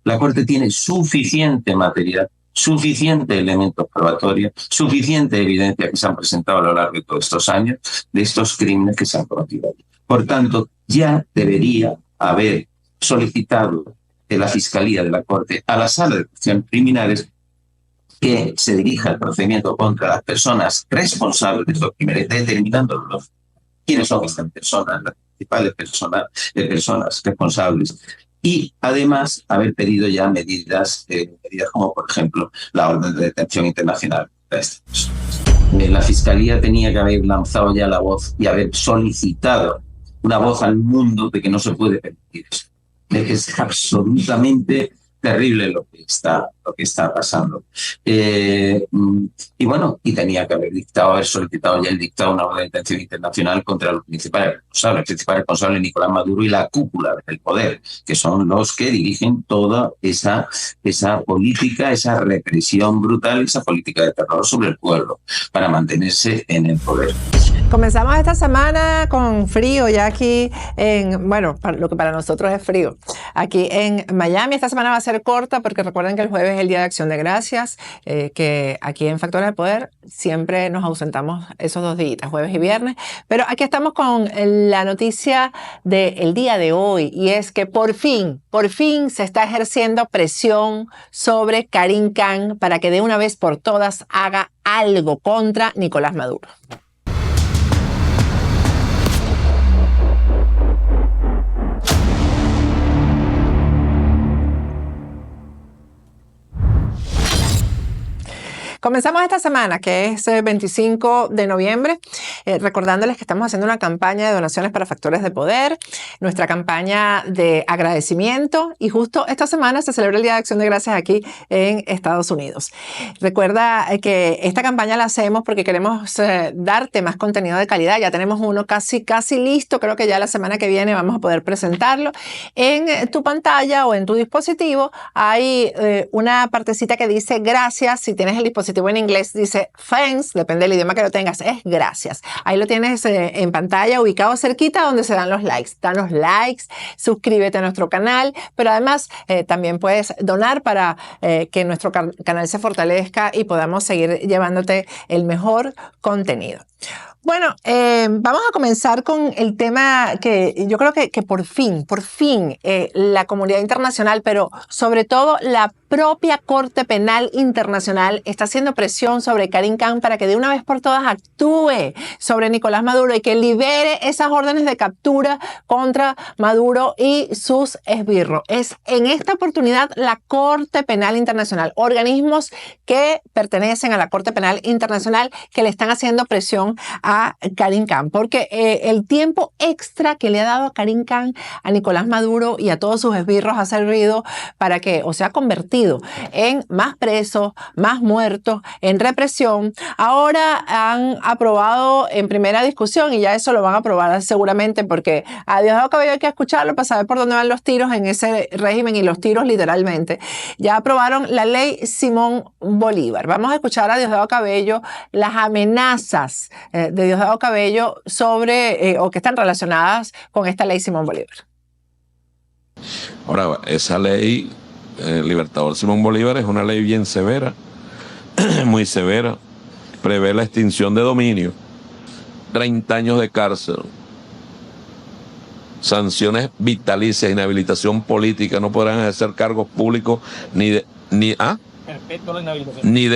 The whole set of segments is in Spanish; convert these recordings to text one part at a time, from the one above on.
La Corte tiene suficiente material, suficiente elementos probatorios, suficiente evidencia que se han presentado a lo largo de todos estos años de estos crímenes que se han cometido. Por tanto, ya debería haber solicitado de la Fiscalía de la Corte a la Sala de Cuestiones Criminales que se dirija el procedimiento contra las personas responsables de estos crímenes, determinando quiénes son estas personas, las principales personas responsables, y además haber pedido ya medidas como, por ejemplo, la orden de detención internacional para estas personas. La Fiscalía tenía que haber lanzado ya la voz y haber solicitado una voz al mundo de que no se puede permitir eso, de que es absolutamente terrible lo que está pasando. Y bueno, y tenía que haber solicitado ya el dictado de una orden de detención internacional contra los principales responsables, el principal responsable Nicolás Maduro y la cúpula del poder, que son los que dirigen toda esa política, esa represión brutal, esa política de terror sobre el pueblo para mantenerse en el poder. Comenzamos esta semana con frío ya aquí lo que para nosotros es frío. Aquí en Miami esta semana va a ser corta porque recuerden que el jueves es el Día de Acción de Gracias, que aquí en Factores de Poder siempre nos ausentamos esos 2 días, jueves y viernes. Pero aquí estamos con la noticia del día de hoy y es que por fin se está ejerciendo presión sobre Karim Khan para que de una vez por todas haga algo contra Nicolás Maduro. Comenzamos esta semana, que es 25 de noviembre, recordándoles que estamos haciendo una campaña de donaciones para Factores de Poder, nuestra campaña de agradecimiento, y justo esta semana se celebra el Día de Acción de Gracias aquí en Estados Unidos. Recuerda que esta campaña la hacemos porque queremos darte más contenido de calidad. Ya tenemos uno casi listo, creo que ya la semana que viene vamos a poder presentarlo. En tu pantalla o en tu dispositivo hay una partecita que dice gracias. Si tienes el dispositivo en inglés dice thanks, depende del idioma que lo tengas, es gracias. Ahí lo tienes en pantalla ubicado cerquita donde se dan los likes. Danos likes, suscríbete a nuestro canal, pero además también puedes donar para que nuestro canal se fortalezca y podamos seguir llevándote el mejor contenido. Bueno, vamos a comenzar con el tema que yo creo que por fin, la comunidad internacional, pero sobre todo la propia Corte Penal Internacional está haciendo presión sobre Karim Khan para que de una vez por todas actúe sobre Nicolás Maduro y que libere esas órdenes de captura contra Maduro y sus esbirros. Es en esta oportunidad la Corte Penal Internacional, organismos que pertenecen a la Corte Penal Internacional que le están haciendo presión a Karim Khan, porque el tiempo extra que le ha dado a Karim Khan, a Nicolás Maduro y a todos sus esbirros ha servido para que, o sea, convertido en más presos, más muertos, en represión. Ahora han aprobado en primera discusión, y ya eso lo van a aprobar seguramente, porque a Diosdado Cabello hay que escucharlo para saber por dónde van los tiros en ese régimen, y los tiros literalmente. Ya aprobaron la ley Simón Bolívar. Vamos a escuchar a Diosdado Cabello las amenazas de Diosdado Cabello sobre o que están relacionadas con esta ley Simón Bolívar. Ahora, esa ley, Libertador Simón Bolívar, es una ley bien severa, muy severa. Prevé la extinción de dominio, 30 años de cárcel, sanciones vitalicias, inhabilitación política, no podrán ejercer cargos públicos ni de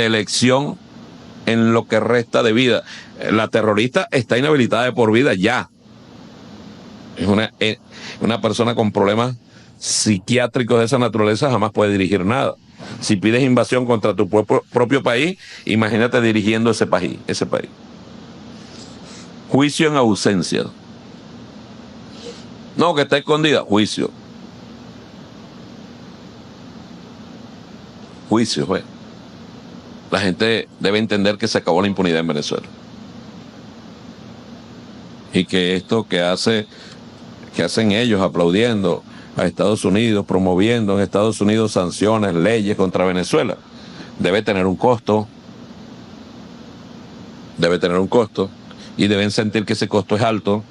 elección en lo que resta de vida. La terrorista está inhabilitada de por vida ya. Es una persona con problemas psiquiátricos de esa naturaleza, jamás puede dirigir nada. Si pides invasión contra tu propio país, imagínate dirigiendo ese país. Juicio en ausencia. No, que está escondida. Juicio, pues. La gente debe entender que se acabó la impunidad en Venezuela. Y que esto que hacen ellos aplaudiendo a Estados Unidos, promoviendo en Estados Unidos sanciones, leyes contra Venezuela, debe tener un costo. Y deben sentir que ese costo es alto.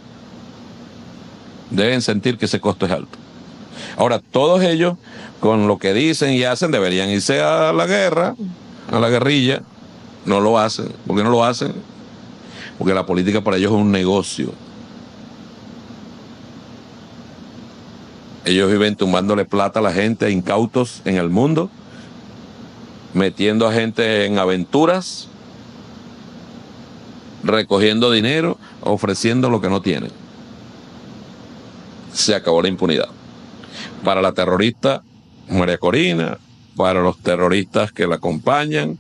Ahora, todos ellos, con lo que dicen y hacen, deberían irse a la guerra, a la guerrilla. No lo hacen. ¿Por qué no lo hacen? Porque la política para ellos es un negocio. Ellos viven tumbándole plata a la gente, incautos en el mundo, metiendo a gente en aventuras, recogiendo dinero, ofreciendo lo que no tienen. Se acabó la impunidad. Para la terrorista María Corina, para los terroristas que la acompañan,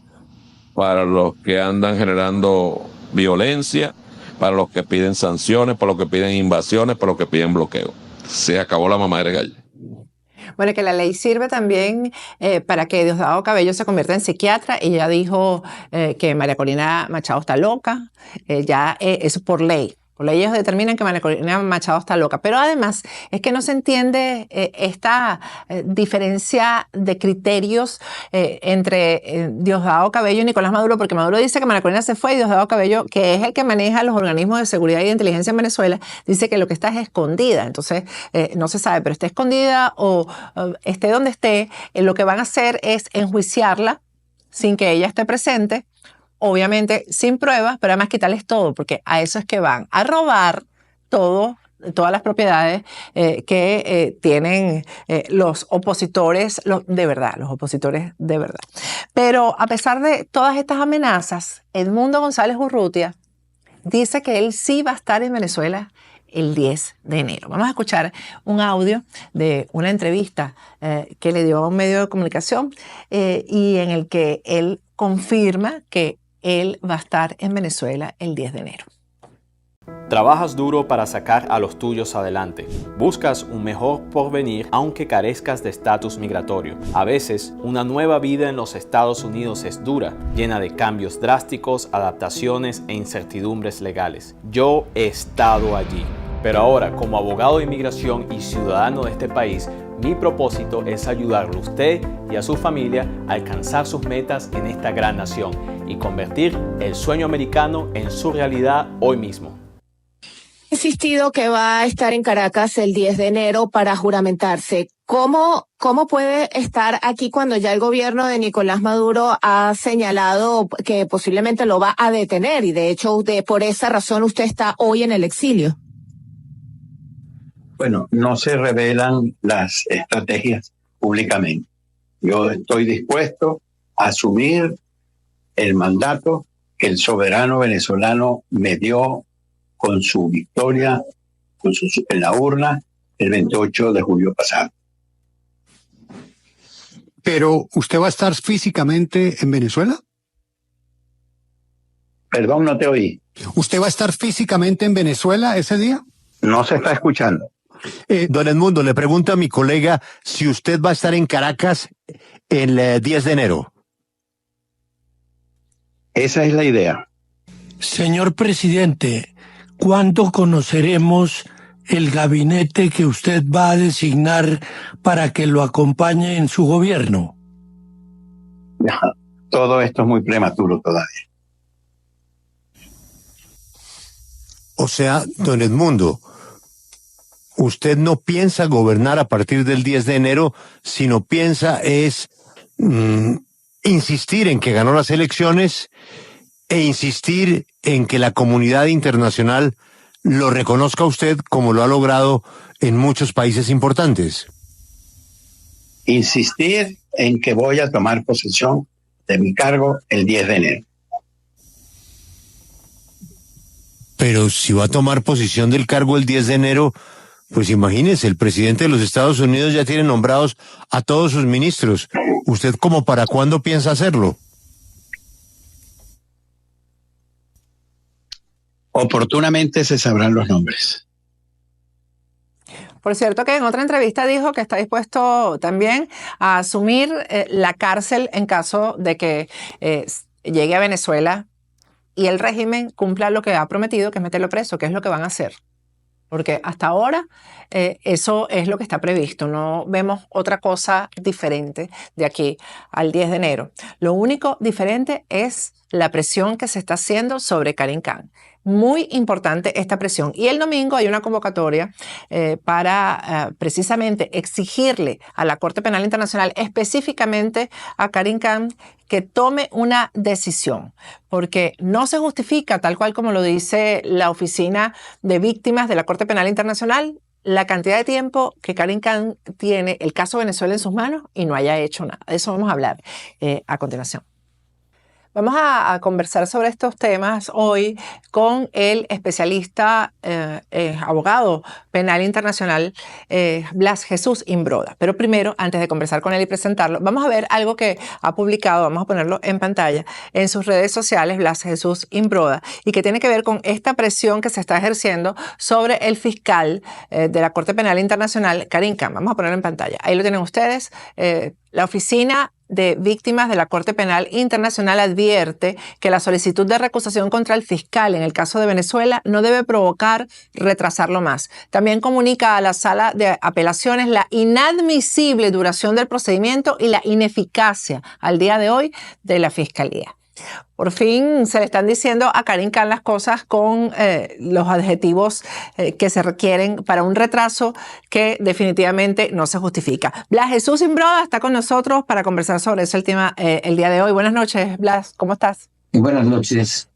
para los que andan generando violencia, para los que piden sanciones, para los que piden invasiones, para los que piden bloqueo. Se acabó la mamadera de gallo. Bueno, que la ley sirve también para que Diosdado Cabello se convierta en psiquiatra. Ella dijo que María Corina Machado está loca. Eso por ley. Por ley ellos determinan que María Corina Machado está loca. Pero además es que no se entiende esta diferencia de criterios entre Diosdado Cabello y Nicolás Maduro, porque Maduro dice que María Corina se fue y Diosdado Cabello, que es el que maneja los organismos de seguridad y de inteligencia en Venezuela, dice que lo que está es escondida. Entonces no se sabe, pero esté escondida o esté donde esté, lo que van a hacer es enjuiciarla sin que ella esté presente. Obviamente sin pruebas, pero además quitarles todo, porque a eso es que van, a robar todas las propiedades que tienen los opositores, de verdad, los opositores de verdad. Pero a pesar de todas estas amenazas, Edmundo González Urrutia dice que él sí va a estar en Venezuela el 10 de enero. Vamos a escuchar un audio de una entrevista que le dio a un medio de comunicación y en el que él confirma que él va a estar en Venezuela el 10 de enero. Trabajas duro para sacar a los tuyos adelante. Buscas un mejor porvenir aunque carezcas de estatus migratorio. A veces, una nueva vida en los Estados Unidos es dura, llena de cambios drásticos, adaptaciones e incertidumbres legales. Yo he estado allí. Pero ahora, como abogado de inmigración y ciudadano de este país, mi propósito es ayudarle a usted y a su familia a alcanzar sus metas en esta gran nación y convertir el sueño americano en su realidad hoy mismo. Ha insistido que va a estar en Caracas el 10 de enero para juramentarse. ¿Cómo puede estar aquí cuando ya el gobierno de Nicolás Maduro ha señalado que posiblemente lo va a detener y de hecho por esa razón usted está hoy en el exilio? Bueno, no se revelan las estrategias públicamente. Yo estoy dispuesto a asumir el mandato que el soberano venezolano me dio con su victoria en la urna el 28 de julio pasado. ¿Pero usted va a estar físicamente en Venezuela? Perdón, no te oí. ¿Usted va a estar físicamente en Venezuela ese día? No se está escuchando. Don Edmundo, le pregunto a mi colega si usted va a estar en Caracas el 10 de enero. Esa es la idea. Señor presidente, ¿cuándo conoceremos el gabinete que usted va a designar para que lo acompañe en su gobierno? Todo esto es muy prematuro todavía. O sea, don Edmundo, usted no piensa gobernar a partir del 10 de enero, sino piensa insistir en que ganó las elecciones e insistir en que la comunidad internacional lo reconozca a usted como lo ha logrado en muchos países importantes. Insistir en que voy a tomar posesión de mi cargo el 10 de enero. Pero si va a tomar posesión del cargo el 10 de enero, pues imagínese, el presidente de los Estados Unidos ya tiene nombrados a todos sus ministros. ¿Usted como para cuándo piensa hacerlo? Oportunamente se sabrán los nombres. Por cierto que en otra entrevista dijo que está dispuesto también a asumir la cárcel en caso de que llegue a Venezuela y el régimen cumpla lo que ha prometido, que es meterlo preso, que es lo que van a hacer. Porque hasta ahora eso es lo que está previsto. No vemos otra cosa diferente de aquí al 10 de enero. Lo único diferente es la presión que se está haciendo sobre Karim Khan. muy importante esta presión. Y el domingo hay una convocatoria para precisamente exigirle a la Corte Penal Internacional, específicamente a Karim Khan, que tome una decisión, porque no se justifica, tal cual como lo dice la Oficina de Víctimas de la Corte Penal Internacional, la cantidad de tiempo que Karim Khan tiene el caso Venezuela en sus manos y no haya hecho nada. De eso vamos a hablar a continuación. Vamos a conversar sobre estos temas hoy con el especialista, abogado penal internacional, Blas Jesús Imbroda. Pero primero, antes de conversar con él y presentarlo, vamos a ver algo que ha publicado, vamos a ponerlo en pantalla, en sus redes sociales, Blas Jesús Imbroda, y que tiene que ver con esta presión que se está ejerciendo sobre el fiscal de la Corte Penal Internacional, Karim Khan. Vamos a ponerlo en pantalla. Ahí lo tienen ustedes. La Oficina de Víctimas de la Corte Penal Internacional advierte que la solicitud de recusación contra el fiscal en el caso de Venezuela no debe provocar retrasarlo más. También comunica a la Sala de Apelaciones la inadmisible duración del procedimiento y la ineficacia al día de hoy de la Fiscalía. Por fin se le están diciendo a Karim Khan las cosas con los adjetivos que se requieren para un retraso que definitivamente no se justifica. Blas Jesús Imbroda está con nosotros para conversar sobre ese tema el día de hoy. Buenas noches, Blas, ¿cómo estás? Buenas noches.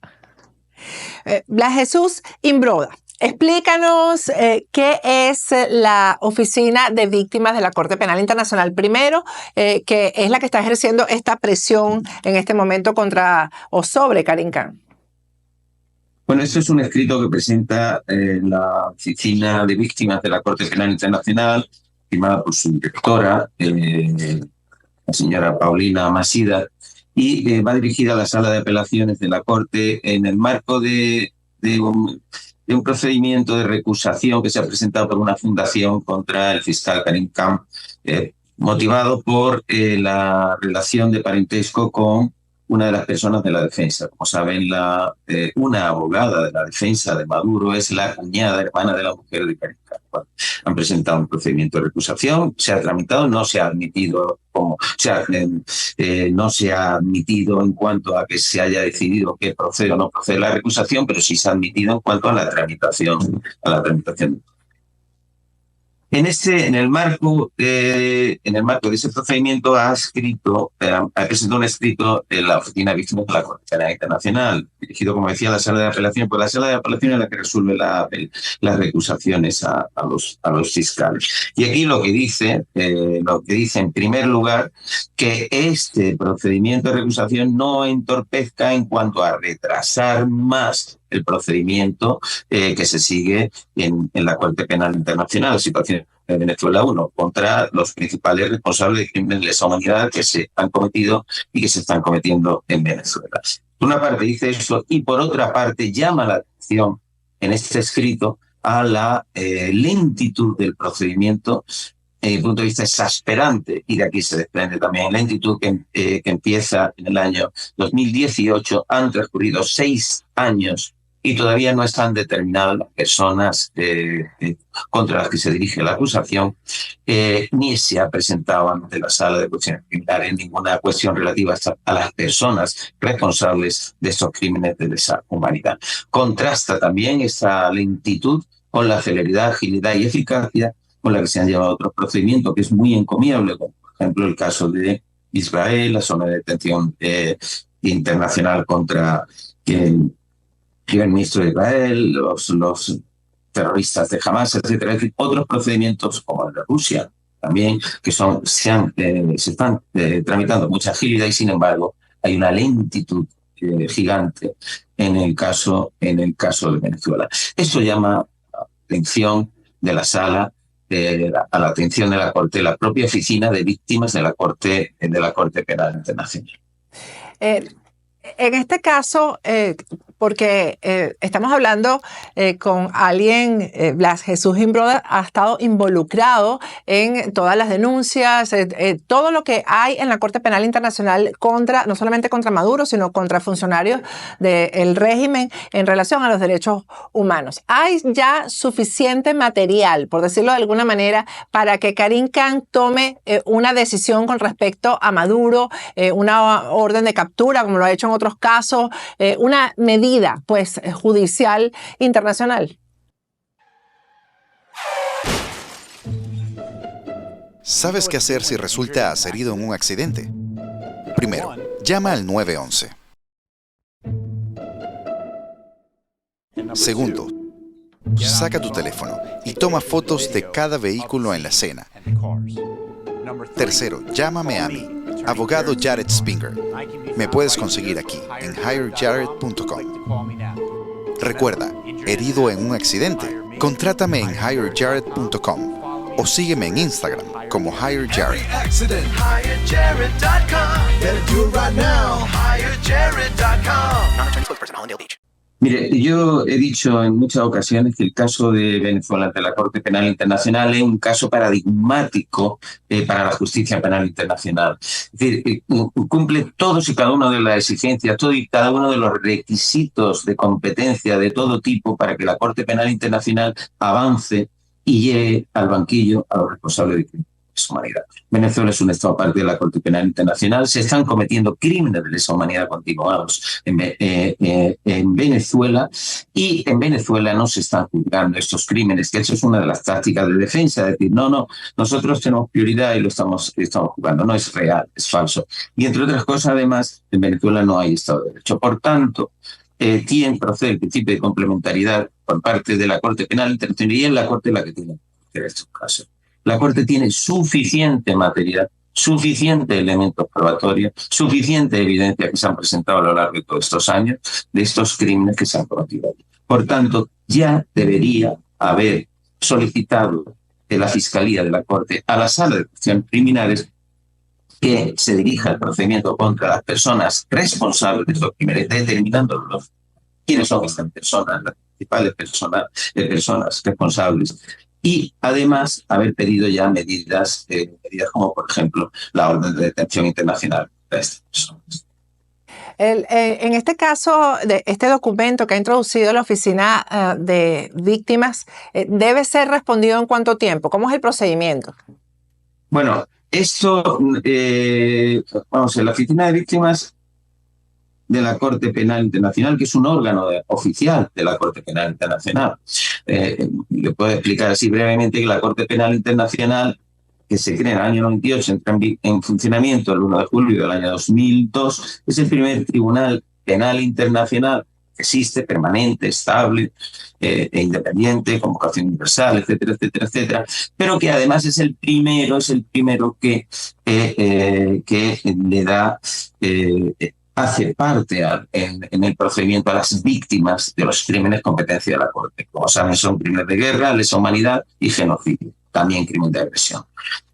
Blas Jesús Imbroda, explícanos qué es la Oficina de Víctimas de la Corte Penal Internacional. Primero, que es la que está ejerciendo esta presión en este momento contra o sobre Karim Khan. Bueno, esto es un escrito que presenta la Oficina de Víctimas de la Corte Penal Internacional, firmada por su directora, la señora Paulina Masida, y va dirigida a la Sala de Apelaciones de la Corte en el marco de un procedimiento de recusación que se ha presentado por una fundación contra el fiscal Karim Khan, motivado por la relación de parentesco con una de las personas de la defensa. Como saben, una abogada de la defensa de Maduro es la cuñada hermana de la mujer de Karim Khan. Bueno, han presentado un procedimiento de recusación, se ha tramitado, no se ha admitido no se ha admitido en cuanto a que se haya decidido que procede o no procede la recusación, pero sí se ha admitido en cuanto a la tramitación. En el marco de ese procedimiento ha presentado un escrito en la Oficina de Víctimas de la Corte Penal Internacional, dirigido, como decía, a la Sala de Apelaciones, pues la Sala de Apelaciones es la que resuelve las recusaciones a los fiscales. Y aquí lo que dice en primer lugar, que este procedimiento de recusación no entorpezca en cuanto a retrasar más el procedimiento que se sigue en la Corte Penal Internacional, la situación de Venezuela 1, contra los principales responsables de crímenes de lesa humanidad que se han cometido y que se están cometiendo en Venezuela. Por una parte dice eso, y por otra parte llama la atención en este escrito a la lentitud del procedimiento, desde el punto de vista exasperante, y de aquí se desprende también lentitud que empieza en el año 2018. Han transcurrido 6 años y todavía no están determinadas las personas contra las que se dirige la acusación, ni se ha presentado ante la Sala de Cuestiones Criminales ninguna cuestión relativa a las personas responsables de estos crímenes de lesa humanidad. Contrasta también esa lentitud con la celeridad, agilidad y eficacia con la que se han llevado otros procedimientos, que es muy encomiable, como por ejemplo el caso de Israel, la zona de detención internacional contra el primer ministro de Israel, los terroristas de Hamas, etcétera. Es decir, otros procedimientos como el de Rusia también, que se están tramitando con mucha agilidad, y sin embargo hay una lentitud gigante en el caso de Venezuela. Eso llama la atención de la Sala, a la atención de la Corte, de la propia Oficina de Víctimas de la Corte Penal Internacional. En este caso, porque estamos hablando con alguien, Blas Jesús Imbroda ha estado involucrado en todas las denuncias, todo lo que hay en la Corte Penal Internacional no solamente contra Maduro, sino contra funcionarios del régimen en relación a los derechos humanos. ¿Hay ya suficiente material, por decirlo de alguna manera, para que Karim Khan tome una decisión con respecto a Maduro, una orden de captura, como lo ha hecho en otros casos, una medida pues judicial internacional. ¿Sabes qué hacer si resultas herido en un accidente? Primero, llama al 911. Segundo, saca tu teléfono y toma fotos de cada vehículo en la escena. Tercero, llámame a mí, abogado Jared Spinger. Me puedes conseguir aquí en hirejared.com. Recuerda, herido en un accidente, contrátame en hirejared.com o sígueme en Instagram como hirejared. Mire, yo he dicho en muchas ocasiones que el caso de Venezuela ante la Corte Penal Internacional es un caso paradigmático para la justicia penal internacional. Es decir, cumple todos y cada una de las exigencias, todos y cada uno de los requisitos de competencia de todo tipo para que la Corte Penal Internacional avance y llegue al banquillo a los responsables de crímenes de lesa humanidad. Venezuela es un estado aparte de la Corte Penal Internacional. Se están cometiendo crímenes de lesa humanidad continuados en Venezuela, y en Venezuela no se están juzgando estos crímenes, que eso es una de las tácticas de defensa, es decir, no, nosotros tenemos prioridad y lo estamos juzgando. No es real, es falso. Y entre otras cosas, además, en Venezuela no hay Estado de Derecho. Por tanto, tiene que proceder el principio de complementariedad por parte de la Corte Penal Internacional, y es la Corte la que tiene que hacer estos casos. La Corte tiene suficiente material, suficiente elementos probatorios, suficiente evidencia que se han presentado a lo largo de todos estos años de estos crímenes que se han cometido. Por tanto, ya debería haber solicitado de la Fiscalía de la Corte a la Sala de Acciones Criminales que se dirija el procedimiento contra las personas responsables de estos crímenes, determinando quiénes son estas personas, las principales personas responsables, y además haber pedido ya medidas como, por ejemplo, la orden de detención internacional de estas personas. En este caso, de este documento que ha introducido la Oficina de Víctimas, ¿debe ser respondido en cuánto tiempo? ¿Cómo es el procedimiento? Bueno, esto, la Oficina de Víctimas de la Corte Penal Internacional, que es un órgano oficial de la Corte Penal Internacional. Le puedo explicar así brevemente que la Corte Penal Internacional, que se crea en el año 98, entra en funcionamiento el 1 de julio del año 2002, es el primer tribunal penal internacional que existe, permanente, estable e independiente, con vocación universal, etcétera, etcétera, etcétera, pero que además es el primero que le da hace parte en el procedimiento a las víctimas de los crímenes competencia de la Corte. Como saben, son crímenes de guerra, lesa humanidad y genocidio, también crimen de agresión.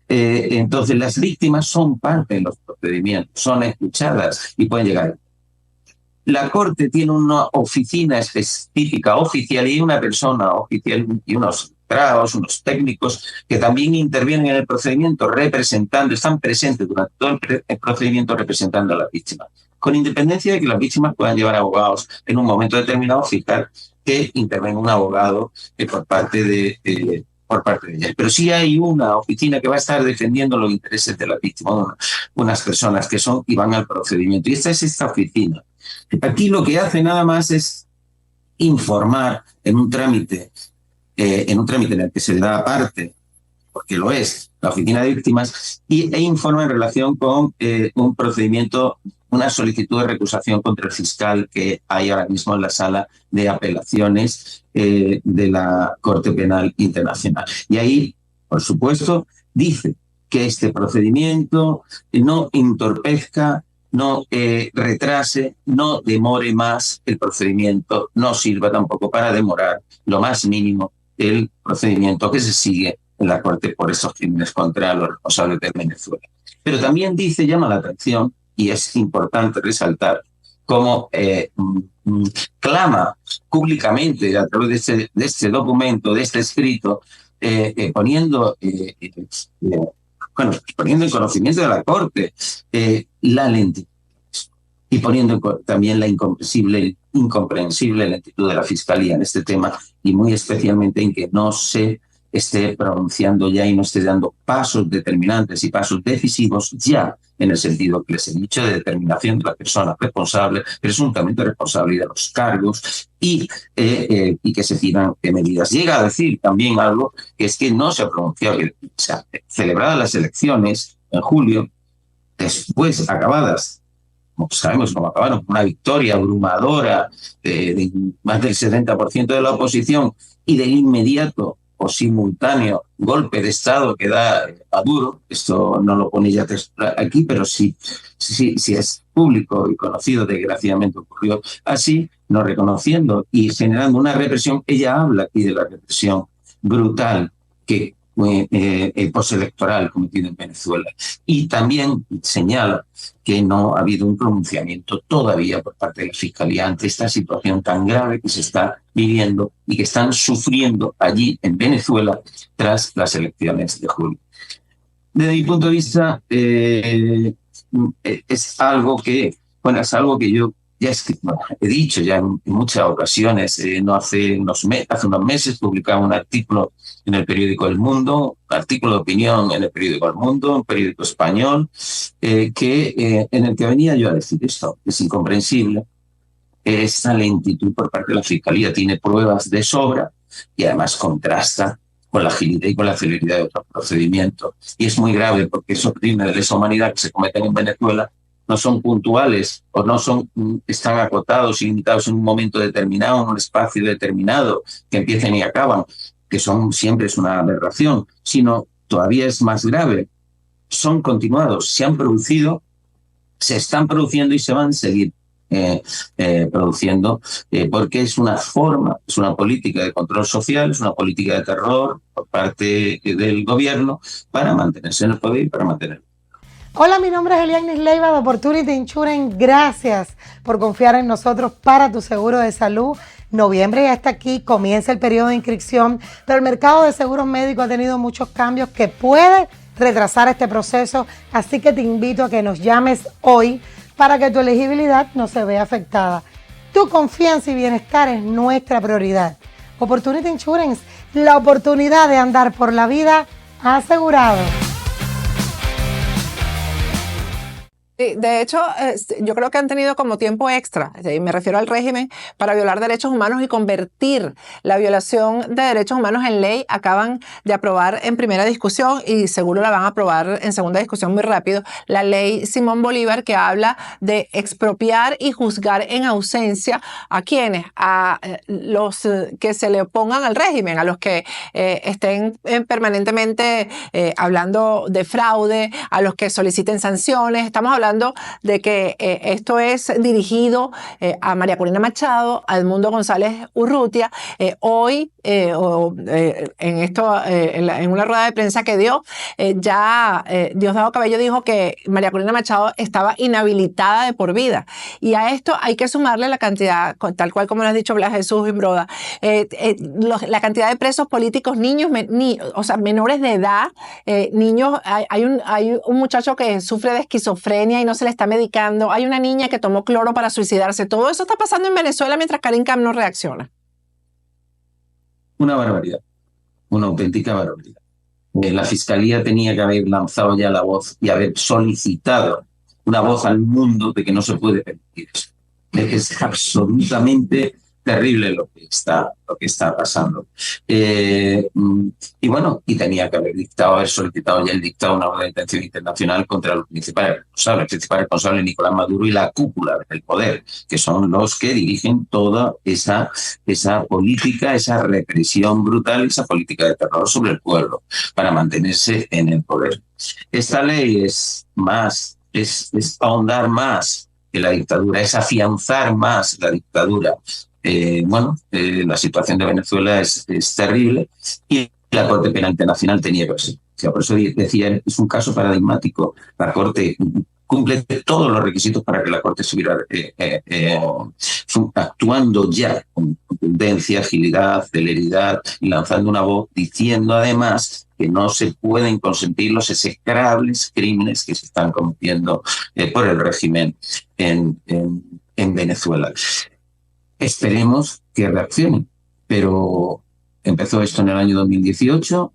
Entonces, las víctimas son parte de los procedimientos, son escuchadas y pueden llegar. La Corte tiene una oficina específica oficial y una persona oficial y unos unos técnicos que también intervienen en el procedimiento están presentes durante todo el procedimiento representando a las víctimas, con independencia de que las víctimas puedan llevar abogados en un momento determinado, fijar que intervenga un abogado por parte de ellas. Pero sí hay una oficina que va a estar defendiendo los intereses de las víctimas, unas personas que son y van al procedimiento. Y esta es esta oficina. Aquí lo que hace nada más es informar en un trámite en el que se le da parte, porque lo es, la Oficina de Víctimas, e informa en relación con un procedimiento, una solicitud de recusación contra el fiscal que hay ahora mismo en la sala de apelaciones de la Corte Penal Internacional. Y ahí, por supuesto, dice que este procedimiento no entorpezca, no retrase, no demore más el procedimiento, no sirva tampoco para demorar lo más mínimo el procedimiento que se sigue en la Corte por estos crímenes contra los responsables de Venezuela. Pero también llama la atención, y es importante resaltar, cómo clama públicamente a través de este documento, de este escrito, poniendo en conocimiento de la Corte la lentitud y poniendo también la incomprensible lentitud de la Fiscalía en este tema, y muy especialmente en que no se esté pronunciando ya y no esté dando pasos determinantes y pasos decisivos ya, en el sentido que les he dicho, de determinación de la persona responsable, presuntamente responsable de los cargos y que se tiran medidas. Llega a decir también algo, que es que no se ha pronunciado, o sea, celebradas las elecciones en julio, después acabadas, como sabemos cómo acabaron, una victoria abrumadora de más del 70% de la oposición y del inmediato o simultáneo golpe de Estado que da Maduro. Esto no lo pone ya aquí, pero sí es público y conocido, desgraciadamente ocurrió así, no reconociendo y generando una represión. Ella habla aquí de la represión brutal que postelectoral cometido en Venezuela, y también señala que no ha habido un pronunciamiento todavía por parte de la Fiscalía ante esta situación tan grave que se está viviendo y que están sufriendo allí en Venezuela tras las elecciones de julio. Desde mi punto de vista, es algo que yo ya he dicho ya en muchas ocasiones. Hace unos meses publicaba un artículo en el periódico El Mundo, artículo de opinión en el periódico El Mundo, un periódico español, en el que venía yo a decir esto. Es incomprensible esta lentitud por parte de la Fiscalía. Tiene pruebas de sobra y además contrasta con la agilidad y con la celeridad de otros procedimientos. Y es muy grave, porque esos crímenes de lesa humanidad que se cometen en Venezuela no son puntuales o están acotados y limitados en un momento determinado, en un espacio determinado, que empiecen y acaban, que siempre es una aberración, sino todavía es más grave. Son continuados, se han producido, se están produciendo y se van a seguir produciendo, porque es una política de control social, es una política de terror por parte del gobierno para mantenerse en el poder y para mantener. Hola, mi nombre es Elianis Leiva de Opportunity Insurance. Gracias por confiar en nosotros para tu seguro de salud. Noviembre ya está aquí, comienza el periodo de inscripción, pero el mercado de seguros médicos ha tenido muchos cambios que puede retrasar este proceso, así que te invito a que nos llames hoy para que tu elegibilidad no se vea afectada. Tu confianza y bienestar es nuestra prioridad. Opportunity Insurance, la oportunidad de andar por la vida asegurado. De hecho, yo creo que han tenido como tiempo extra, me refiero al régimen, para violar derechos humanos y convertir la violación de derechos humanos en ley. Acaban de aprobar en primera discusión y seguro la van a aprobar en segunda discusión muy rápido, la ley Simón Bolívar, que habla de expropiar y juzgar en ausencia a quienes, a los que se le opongan al régimen, a los que estén permanentemente hablando de fraude, a los que soliciten sanciones. Estamos hablando de que esto es dirigido a María Corina Machado, a Edmundo González Urrutia. Hoy, en una rueda de prensa que dio, Diosdado Cabello dijo que María Corina Machado estaba inhabilitada de por vida. Y a esto hay que sumarle la cantidad, tal cual como lo has dicho Blas Jesús y Broda, la cantidad de presos políticos, niños, menores de edad, niños. Hay un muchacho que sufre de esquizofrenia y no se le está medicando. Hay una niña que tomó cloro para suicidarse. Todo eso está pasando en Venezuela mientras Karim Khan no reacciona. Una barbaridad, una auténtica barbaridad. La Fiscalía tenía que haber lanzado ya la voz y haber solicitado una voz al mundo de que no se puede permitir eso. Es absolutamente terrible lo que está pasando. Y tenía que haber solicitado ya el dictado una orden de detención internacional contra los principales responsables, Nicolás Maduro y la cúpula del poder, que son los que dirigen toda esa política, esa represión brutal, esa política de terror sobre el pueblo para mantenerse en el poder. Esta ley es ahondar más que la dictadura, es afianzar más la dictadura. La situación de Venezuela es terrible y la Corte Penal Internacional tenía que ser. Por eso decía, es un caso paradigmático. La Corte cumple todos los requisitos para que la Corte estuviera actuando ya con contundencia, agilidad, celeridad y lanzando una voz diciendo además que no se pueden consentir los execrables crímenes que se están cometiendo por el régimen en Venezuela. Esperemos que reaccionen, pero empezó esto en el año 2018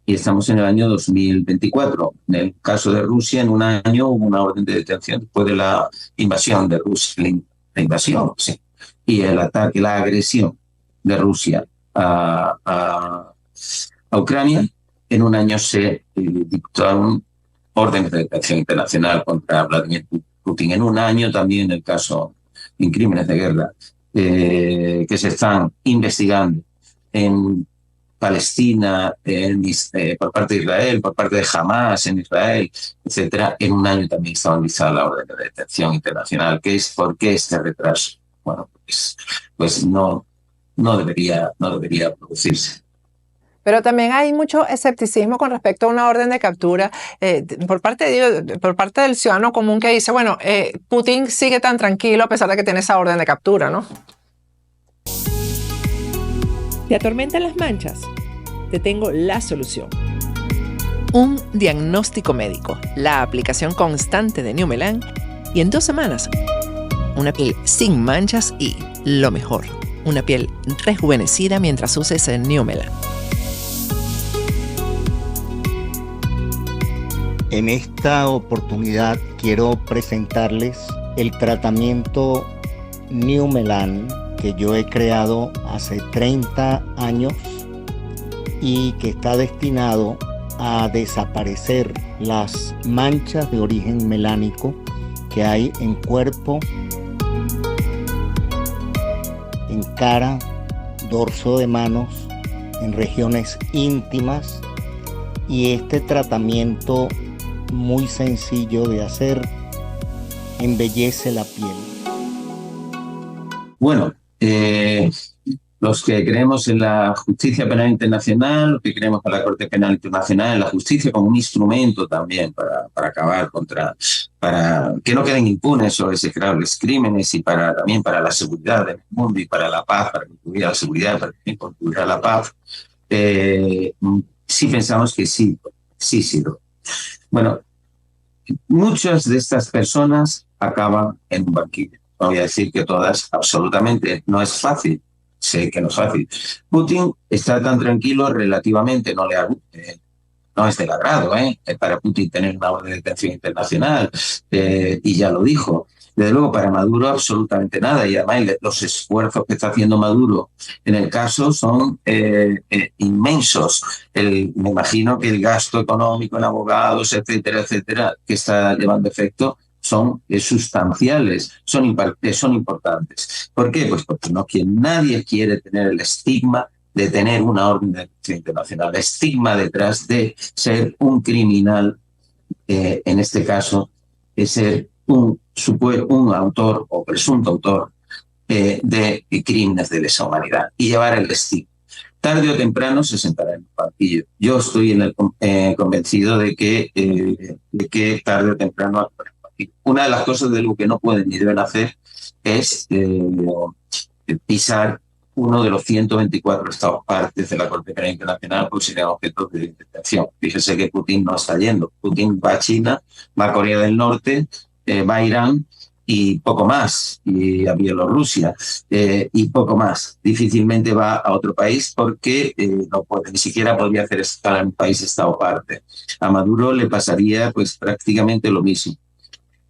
y estamos en el año 2024. En el caso de Rusia, en un año hubo una orden de detención después de la invasión de Rusia, la invasión, sí, y el ataque, la agresión de Rusia a Ucrania. En un año se dictaron órdenes de detención internacional contra Vladimir Putin. En un año también el caso en crímenes de guerra que se están investigando en Palestina, por parte de Israel, por parte de Hamas en Israel, etcétera. En un año también está analizada la orden de detención internacional. ¿Por qué este retraso? Bueno, pues no debería producirse. Pero también hay mucho escepticismo con respecto a una orden de captura por parte del ciudadano común que dice, bueno, Putin sigue tan tranquilo a pesar de que tiene esa orden de captura, ¿no? ¿Te atormentan las manchas? Te tengo la solución. Un diagnóstico médico, la aplicación constante de New Melan y en 2 semanas, una piel sin manchas y, lo mejor, una piel rejuvenecida mientras uses el New Melan. En esta oportunidad quiero presentarles el tratamiento New Melan que yo he creado hace 30 años y que está destinado a desaparecer las manchas de origen melánico que hay en cuerpo, en cara, dorso de manos, en regiones íntimas, y este tratamiento muy sencillo de hacer embellece la piel. Bueno, los que creemos en la justicia penal internacional, los que creemos en la Corte Penal Internacional, en la justicia como un instrumento también para acabar para que no queden impunes esos execrables crímenes y también para la seguridad del mundo y para la paz, para contribuir a la seguridad, para contribuir a la paz, sí pensamos que sí. Bueno, muchas de estas personas acaban en un banquillo. No voy a decir que todas, absolutamente, no es fácil. Sé que no es fácil. Putin está tan tranquilo relativamente, no es del agrado para Putin tener una orden de detención internacional, y ya lo dijo. Desde luego, para Maduro absolutamente nada, y además los esfuerzos que está haciendo Maduro en el caso son inmensos. Me imagino que el gasto económico en abogados, etcétera, que está llevando efecto, son sustanciales, son importantes. ¿Por qué? Pues porque nadie quiere tener el estigma de tener una orden de detención internacional, el estigma detrás de ser un criminal, en este caso, de ser un autor o presunto autor de crímenes de lesa humanidad y llevar el estigma. Tarde o temprano se sentará en el banquillo. Yo estoy convencido de que tarde o temprano. Una de las cosas de lo que no pueden ni deben hacer es pisar uno de los 124 estados partes de la Corte Penal Internacional considerados objetos de detención. Fíjese que Putin no está yendo. Putin va a China, va a Corea del Norte, va a Irán y poco más, y a Bielorrusia y poco más. Difícilmente va a otro país porque no puede, ni siquiera podría hacer escala en un país estado parte. A Maduro le pasaría pues prácticamente lo mismo.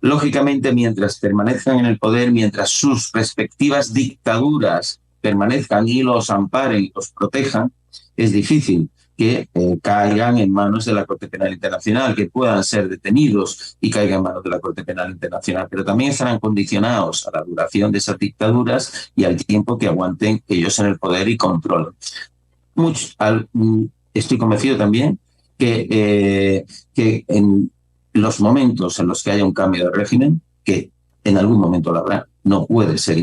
Lógicamente, mientras permanezcan en el poder, mientras sus respectivas dictaduras permanezcan y los amparen y los protejan, es difícil que caigan en manos de la Corte Penal Internacional, que puedan ser detenidos y caigan en manos de la Corte Penal Internacional, pero también estarán condicionados a la duración de esas dictaduras y al tiempo que aguanten ellos en el poder y controlen. Estoy convencido también que en los momentos en los que haya un cambio de régimen, que en algún momento lo habrá, no puede ser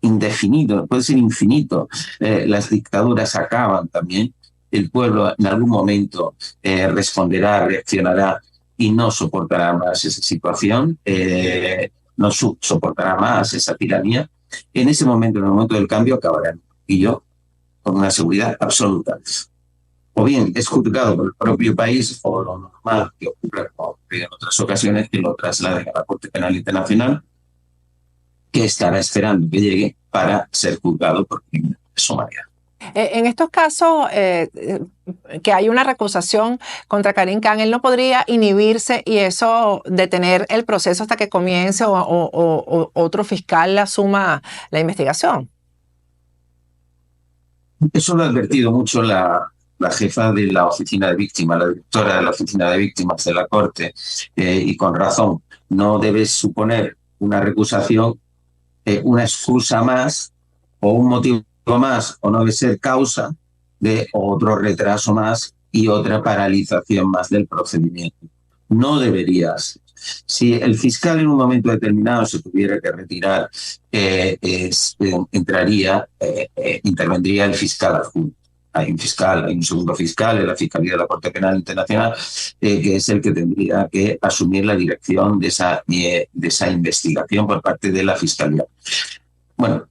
indefinido, puede ser infinito. Las dictaduras acaban también. El pueblo en algún momento responderá, reaccionará y no soportará más esa situación, no soportará más esa tiranía. En ese momento, en el momento del cambio, acabarán. Y yo, con una seguridad absoluta. O bien es juzgado por el propio país, o lo normal que ocurre en otras ocasiones, que lo trasladen a la Corte Penal Internacional, que estará esperando que llegue para ser juzgado por crímenes de lesa humanidad. En estos casos que hay una recusación contra Karim Khan, él no podría inhibirse y eso detener el proceso hasta que comience o otro fiscal asuma la investigación. Eso lo ha advertido mucho la jefa de la oficina de víctimas, la directora de la oficina de víctimas de la Corte, y con razón. No debe suponer una recusación una excusa más o un motivo más, o no debe ser causa de otro retraso más y otra paralización más del procedimiento. No debería ser. Si el fiscal en un momento determinado se tuviera que retirar, intervendría el fiscal adjunto. Hay un segundo fiscal en la Fiscalía de la Corte Penal Internacional, que es el que tendría que asumir la dirección de esa investigación por parte de la Fiscalía. Bueno,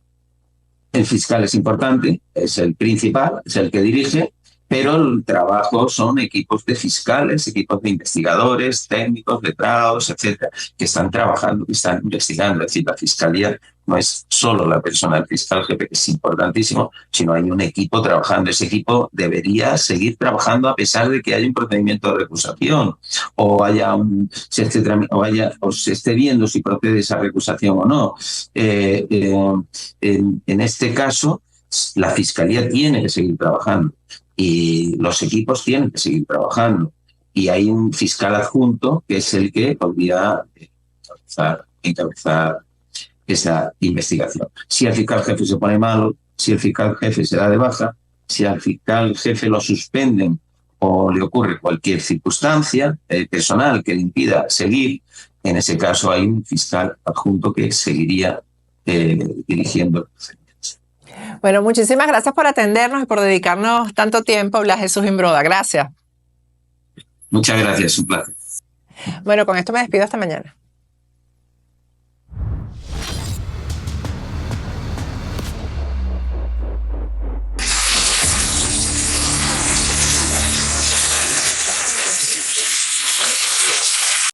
el fiscal es importante, es el principal, es el que dirige, pero el trabajo son equipos de fiscales, equipos de investigadores, técnicos, letrados, etcétera, que están trabajando, que están investigando. Es decir, la Fiscalía no es solo la persona del fiscal jefe, que es importantísimo, sino hay un equipo trabajando. Ese equipo debería seguir trabajando a pesar de que haya un procedimiento de recusación o se esté viendo si procede esa recusación o no. En este caso, la Fiscalía tiene que seguir trabajando y los equipos tienen que seguir trabajando. Y hay un fiscal adjunto que es el que podría encabezar esa investigación. Si el fiscal jefe se pone malo, si el fiscal jefe se da de baja, si al fiscal jefe lo suspenden o le ocurre cualquier circunstancia personal que le impida seguir, en ese caso hay un fiscal adjunto que seguiría dirigiendo el procedimiento. Bueno, muchísimas gracias por atendernos y por dedicarnos tanto tiempo, Blas Jesús Imbroda. Gracias. Muchas gracias, un placer. Bueno, con esto me despido hasta mañana.